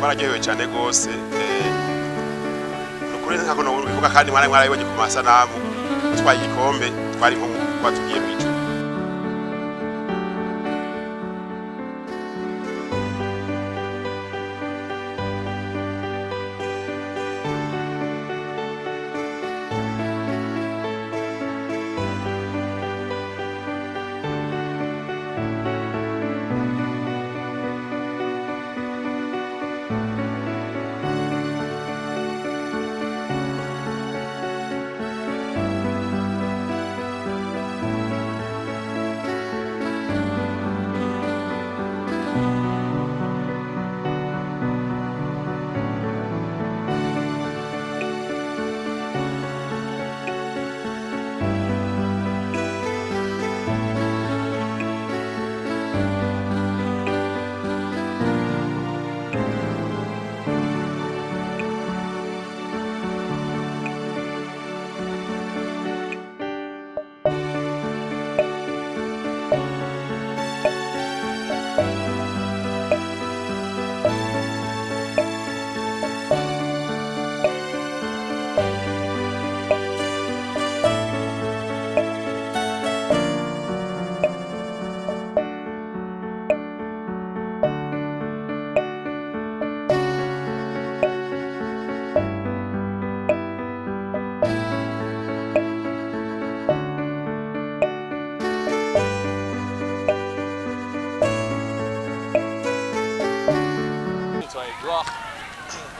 Twararyohewe cyane gose nukuri nkako no bivuga kandi mwarayibonye ku masanamu twaye igikombe twari nko kwatugiye mu ijuru.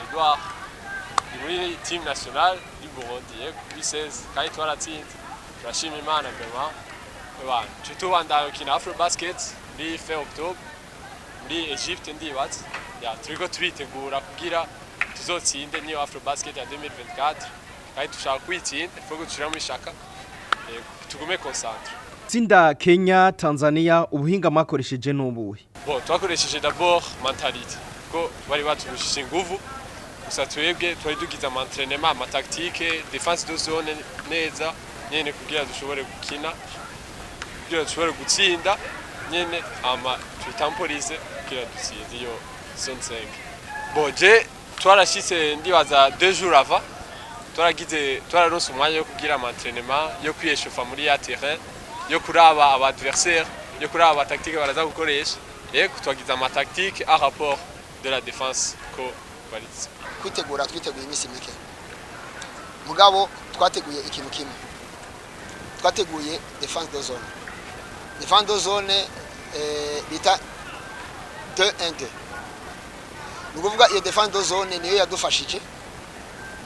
Edouard muri team national du Burundi kuri 16 kandi twaratsinze turashima Imana vraiment abantu tutubandana ukina Afrobasket muri fin octobre muri Egypte ndibatse turiko turitegura kugira tuzotsinde niyo Afrobasket ya 2024 kandi tushaka kwitsinda ifuko dushira muri shaka tugume concentre. Tsinda Kenya, Tanzania ubuhinga makoresheje n'ubuhe? Twakoresheje d'abord mentality ko bari baturushije inguvu gusa twebwe twari dugize entraînement ama tactique défense de zone neza nyene kugira dushobore gukina kugira dushobore gutsinda nyene ama tutemporize kugira dutsinde iyo zone 5. Je twarashitse ndibaza 2 jours avant twararonse umwanya yo kugira entraînement yo kwiyeshufa muri ya terrain yo kuraba aba adversaire yo kuraba aba tactique baraza gukoresha twagize ama tactique à rapport de la défense ko baritse twiteguye imisi mike mugabo twateguye ikintu kimwe twateguye defense de zone bita 2-1-2 nukuvuga iyo defense de zone niyo yadufashije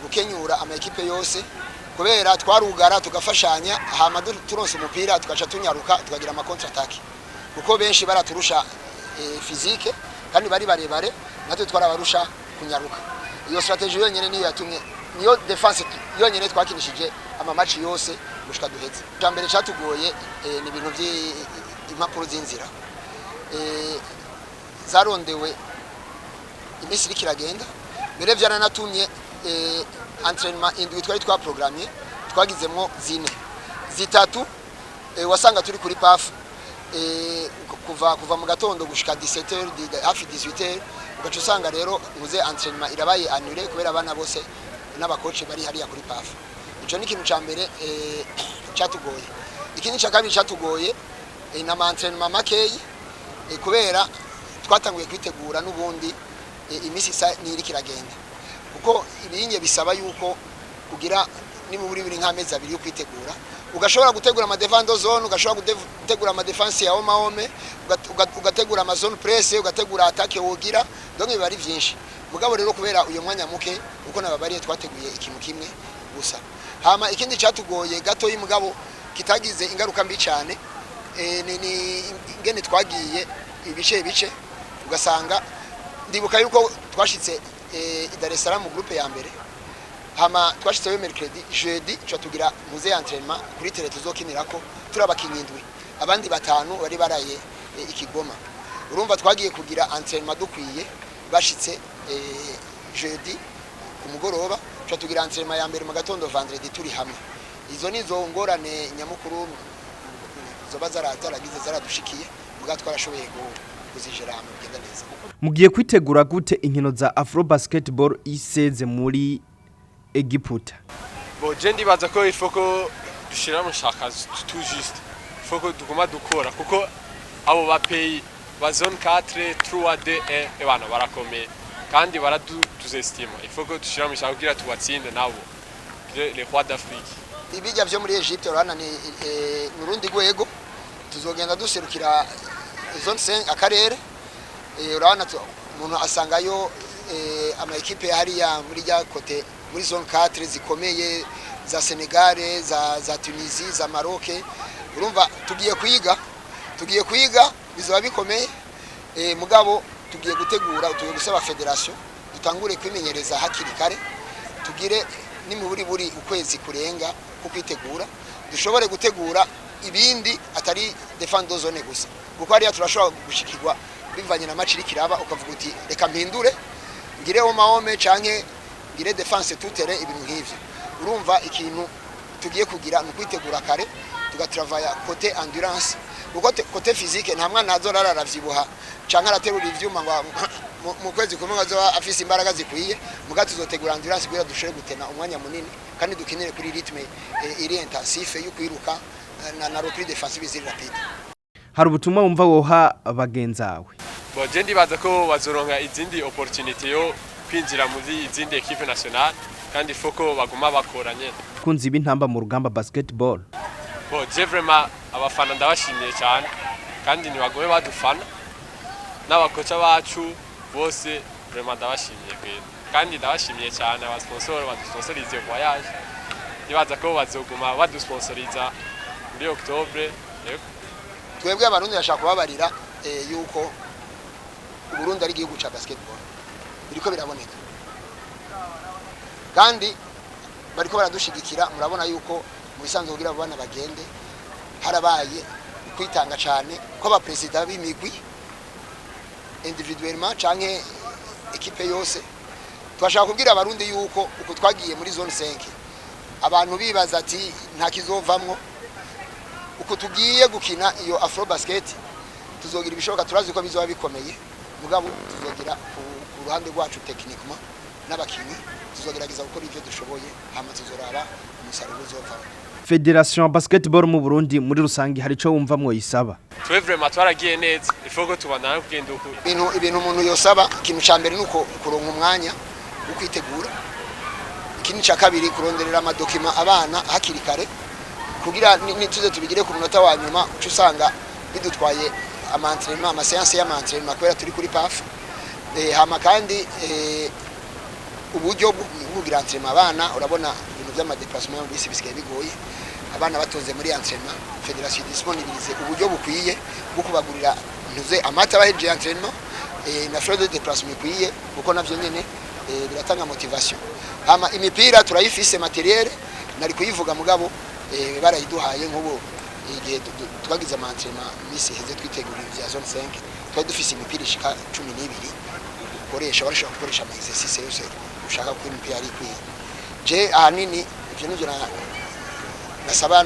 gukenyura ama equipe yose kubera twarugara tugafashanya hama turonse umupira tukaca tunyaruka tukagira ama contre attaque kuko benshi baraturusha physique kandi bari barebare natwe twarabarusha kunyaruka. Iyo strategy yonyene niyo yatumye niyo defense yonyene twakinishije ama match yose gushika duheze. Cyambere cyatugoye ni ibintu by'impapuro z'inzira zarondewe imisi irikiragenda mbere byananatumye entraînement indwi twari twaprogramye twagizemo zitatu wasanga turi kuri PAF kuva mu gatondo gushika 17h hafi 18h ugaca usanga rero muze entraînement irabaye annulé kubera abana bose n'abakoci bari hariya kuri PAF. Ico ni ikintu cyambere cyatugoye. Ikindi cya kabiri cyatugoye na entraînement makeyi kubera twatanguye kwitegura n'ubundi imisi niri kiragenda kuko ibinye bisaba yuko kugira ni muri biri nk'amezi abiri yo kwitegura ugashobora gutegura ama defense zone ugashobora gutegura ama defense ya home ugategura ama zone press ugategura attaque wogira donc biba ari byinshi mugabo rero kubera uyo mwanya muke uko nababariye twateguye ikintu kimwe gusa hama ikindi cyatugoye gato y'umugabo kitagize ingaruka mbi cyane ni ingene twagiye ibice ugasanga ndibuka yuko twashitse Dar es Salaam groupe ya mbere hama twashitseyo mercredi jeudi tugira muze entraînement kuri tele tuzokinirako turabakinyindwi abandi batanu bari baraye ikigoma urumva twagiye kugira entraînement dukwiye bashitse jeudi kumugoroba tugira entraînement ya mbere mu gatondo vendredi turi hamwe izo nizo ngorane nyamukuru zoba zaragize zaradushikiye muga twarashoboye kuzijera hamwe bigenda neza. Mugiye kwitegura gute inkino za Afro Basketball iseze muri Egiputa? Bo je ndibaza ko ifoko dushira mu shaka tout juste. Ifoko duguma dukora kuko abo bapeyi ba zone 4 3D ebana barakomeye kandi baradutuzestima. Ifoko dushira mu shaka kugira tubatsinde nabo. Les rois d'Afrique. Ibijya byo muri Egypte urana ni nurundi gwego tuzogenda duserukira zone 5 akarere urabona umuntu asangayo ama equipe hariya muri ya kote muri zone 4 zikomeye za Senegal za Tunisie za Maroc urumva tugiye kwiga bizaba bikomeye mugabo tugiye gutegura tugiye gusaba federation dutangure kwimenyereza hakiri kare tugire ni buri ukwezi kurenga kukwitegura dushobore gutegura ibindi atari defendo zone gusa kuko hariya turashobora gushikirwa bivanye na match irikiraba ukavuga uti reka mpindure ngire omahome canke ngire defense tutere ibintu nk'ivyo urumva ikintu tugiye kugira no kwitegura kare tugatravaya côté endurance kuko côté physique nta mwana azorara ravyibuha canke araterura ivyuma ngo mu kwezi kumwe azoba afise imbaraga zikwiye muga tuzotegura endurance kugira dushobore gutena umwanya munini kandi dukinire kuri rythme iri intensive yo kwiruka na reprise défensive ziri rapide. Hari ubutumwa wumva woha abagenzawe? Bo je ndibaza ko bazoronka izindi opportunity yo kwinjira muri izindi equipe nationale kandi foko baguma bakoranye. Kunzi b'intamba mu rugamba basketball. Bo je vraiment abafana ndabashimiye cyane kandi ni bagoye badufana n'abakoca bacu bose vraiment ndabashimiye kandi ndabashimiye cyane abasponsor badusponsorize voyage nibaza ko bazoguma badusponsoriza muri Octobre. Twebwe abarundi bashaka kubabarira yuko Burundi ari igihugu ca basketball biriko biraboneka kandi bariko baradushigikira murabona yuko mu bisanzwe kugira abana bagende harabaye kwitanga cyane ko aba president b'imigwi individuellement canke equipe yose twashaka kubwira abarundi yuko uko twagiye muri zone 5 abantu bibaza ati nta kizovamwo uko tugiye gukina iyo Afro Basket tuzogira ibishoboka turazi ko bizoba bikomeye mugabo tuzogira ku ruhande rwacu techniquement n'abakinyi tuzogerageza gukora ivyo dushoboye hama tuzoraba umusaruro uzovamo. Federation Basketball mu Burundi muri rusangi hari cyo wumva mwo yisaba? Twe vraiment twaragiye neza ifoko tubana kugenda uko ibintu umuntu yosaba ikintu ca mbere nuko kuronka umwanya wo kwitegura ikintu ca kabiri kuronderera amadokima abana hakiri kare kugira nituze tubigire ku munota wa nyuma uco usanga bidutwaye ama séance y'ama-entraînement kubera turi kuri PAF hama kandi uburyo bw'ugira entraînement abana urabona ibintu by'ama déplacement bisi bisigaye bigoye abana batoze muri entraînement federation disponibilize uburyo bukwiye bwo kubagurira ntuze amata baheje entraînement na frais de déplacement bikwiye kuko navyo nyene biratanga motivation hama imipira turayifise materiel nari kuyivuga mugabo barayiduhaye nk'ubu igihe twagize ama-entraînement misi heze twitegurira vya zone 5 twari dufise imipira ishika 12 ukoresha barashaka gukoresha ama exercice yose ushaka ko imipira ari kwiye je ahanini ivyo nivyo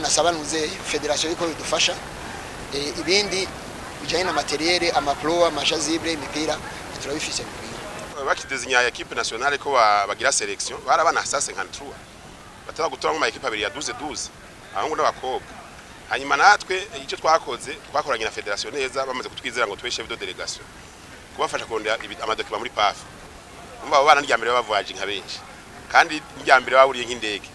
nasaba nuze federation iko bidufasha ibindi bijanye na materiel amapro amashazibre imipira turabifise bikwiye bakidezinya ya equipe nationale ko bagira selection barabana sasa 53 bataba gutora mu equipe abiri ya 12 ahungu n'abakobwa hanyuma natwe icyo twakoranye na federation neza bamaze kutwizera ngo twe chef de délégation kubafasha kurondera amadokima muri PAF umva abana ndyambere bavaje nka benshi kandi ndyambere baburiye nk'indege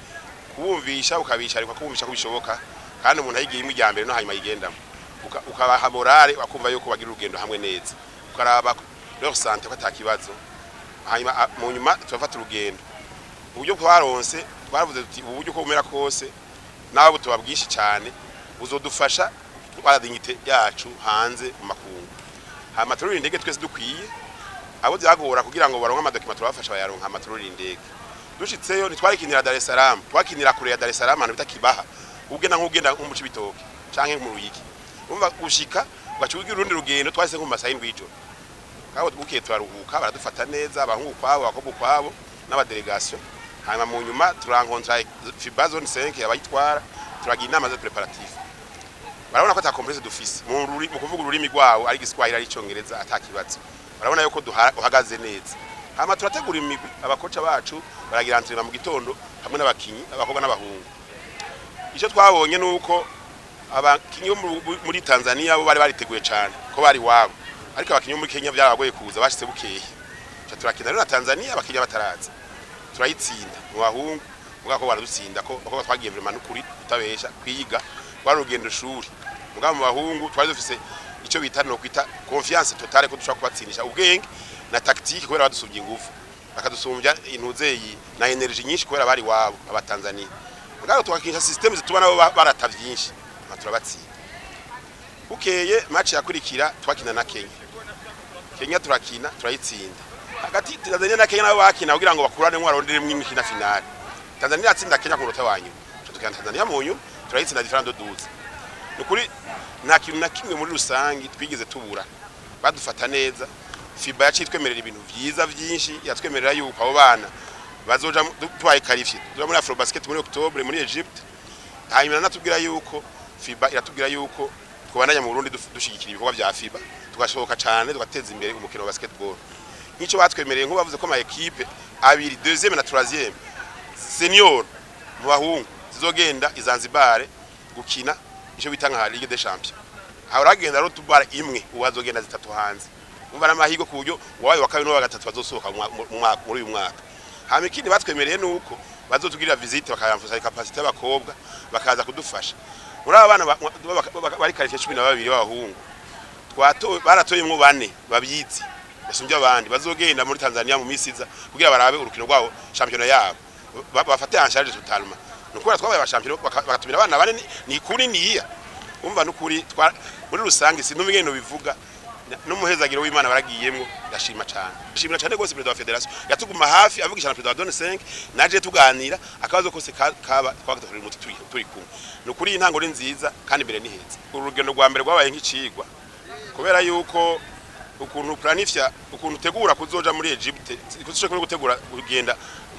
kubumvisha ukabisha ariko kubumvisha ko bishoboka kandi umuntu ayigiye mu ryambere no hanyuma yigendamo ukabaha morale wakumva yuko bagira urugendo hamwe neza ukaraba leur santé ko atakibazo hanyuma mu nyuma tufata urugendo uburyo twaronse twaravuze tuti uburyo ko umera kose nawe tubabwishi cyane uzodufasha twara dignité yacu hanze mu makungu hama tururi indege twese dukwiye abo byagora kugira ngo baronke amadokima turabafasha bayaronka amatururi indege dushitseyo nitwarikinira Dar es Salaam twakinira kure ya Dar es Salaam ahantu bita Kibaha ugenda mu Cibitoke canke mu Ruyigi umva gushika ugacugira urundi rugendo twahise nko masaha y'indwijo kabo bukiye twaruhuka baradufata neza abahungu kwabo abakobwa kwabo n'aba delegation hanyuma mu nyuma turankontra FIBA zone 5 yabayitwara turagira inama zo preparatif barabona ko ata complexe dufise mu kuvuga ururimi rwawo ari Giswahili ari Icongereza atakibazo barabona yuko uhagaze neza hama turategura imigwi abakoca bacu baragira entraînement mu gitondo hamwe n'abakinyi abakobwa n'abahungu icyo twabonye nuko abakinyi muri Tanzania bo bari bariteguye cyane ko bari wabo ariko abakinyi muri Kenya byaragoye kuza bashitse bukeye turakina na Tanzania abakinyi bataraza turayitsinda mu bahungu mugako baradutsinda ko bako twagiye vraiment n'ukuri utabesha kwiga barugendo shuri mugabo mu bahungu twari dufise icyo bita no kwita confiance totale ko dushaka kubatsindisha ubwenge na tactique kubera badusubye ingufu bakadusumbya intuzeyi na energy nyinshi kubera bari wabo abatanzania mugabo twakinisha system zitubana bo baratavyinshi turabatsinda ukeye match yakurikira twakina na Kenya turakina turayitsinda hagati Tanzania na Kenya nabo bakina kugira ngo bakurane nk'arondere mw'imikina finale Tanzania yatsinda Kenya ku rota wanyu tukana Tanzania munyu turayitsinda different 12 nukuri nta kintu na kimwe muri rusangi twigeze tubura badufata neza FIBA yacitwemerera ibintu vyiza vyinshi yatwemerera yuko abo bana bazoja tubaye qualifié tuja muri Afrobasket muri October muri Egypte hanyuma natubwira yuko FIBA iratubwira yuko twabandanya mu Burundi dushigikira ibikorwa vya FIBA tugashoboka cyane tugateza imbere umukino wa basketball nico batwemereye nko bavuze ko ama equipe abiri deuxième na troisième senior mu bahungu zizogenda izanzibare gukina ico bita nka Ligue des Champions aho ragenda ro tubara imwe uwazogenda zitatu hanze umva n'amahigo ku buryo wabaye wa kabiri no wa gatatu bazosohoka muri uyu mwaka hama ikindi batwemereye nuko bazotugirira visite bakayamfuza capacité y'abakobwa bakaza kudufasha muri abana bari qualifié 12 b'abahungu baratoyemwo 4 babyizi basumbye abandi bazogenda muri Tanzania mu misiza kugira barabe urukino rwabo championnat yabo bafate en charge totalement nuko twabaye ba champion bakatumira abana bane ni kuri niya umva nukuri muri rusange sinumwe ngeno bivuga n'umuhezagiro w'Imana baragiyemwo ndashima cyane ndashimira cyane gose president wa federation yatuguma hafi avugisha na president Don 5 naje tuganira akabazo kose kaba twagata muti turi kumwe nukuri intango ni nziza kandi mbere ni heza urugendo rwa mbere rwabaye nk'icigwa kubera yuko ukuntu planifya ukuntu tegura kuzoja muri Egypte kuzoshaka gutegura kugenda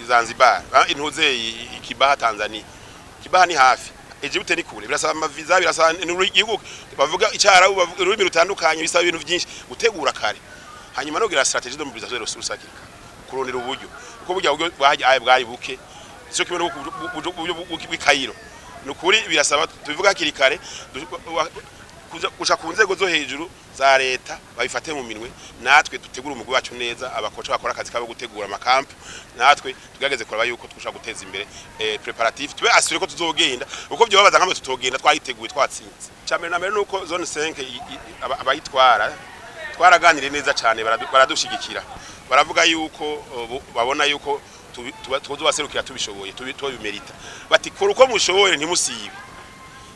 Zanzibar intuze Kibaha Tanzania Kibaha ni hafi Egypte ni kure birasaba amaviza birasaba n'urugihugu bavuga icyara ururimi rutandukanye bisaba ibintu byinshi gutegura kare hanyuma no gira strategie de mobilisation de ressources akirika kurondera uburyo uko burya bwari buke cyo kimwe no Cairo nukuri birasaba tubivuga kirikare kuja ku nzego zo hejuru za leta babifate mu minwe natwe dutegura umugwi wacu neza abakoca bakora akazi kabo gutegura amakamp natwe tugageze kuraba yuko twushaka guteza imbere preparatif tube asure ko tuzogenda uko byo babaza nkamwe tutogenda twayiteguye twatsinze cyane na mbere nuko zone 5 abayitwara twaraganire neza cyane baradushigikira baravuga yuko babona yuko tuzobaserukira tubishoboye tubimerita bati kora uko mushoboye ntimusibe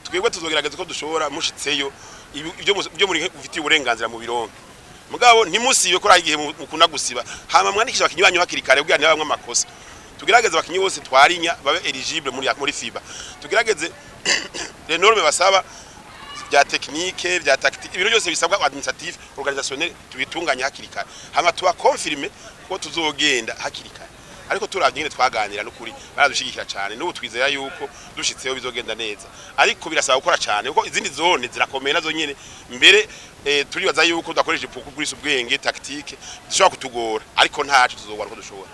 twebwe tuzogerageza ko dushobora mushitseyo ibyo muri ufitiye uburenganzira mu bironke mugabo ntimusibe ko ragiye mukuna gusiba hama mwandikisha abakinyi banyu hakirikare kugira ntibamwe amakosa tugerageze abakinyi bose twarinya babe eligible muri FIBA tugerageze les normes basaba bya technique bya tactique ibintu byose bisabwa administratif organisationnel tubitunganya hakirikare hama tuba confirmer ko tuzogenda hakirikare ariko turavye nyine twaganira n'ukuri baradushigikira cyane n'ubu twizera yuko dushitseho bizogenda neza ariko birasaba gukora cyane kuko izindi zone zirakomeye nazo nyine mbere turibaza yuko dakoresheje puku kuri ubwenge tactique dushobora kutugora ariko ntacu tuzogora ko dushobora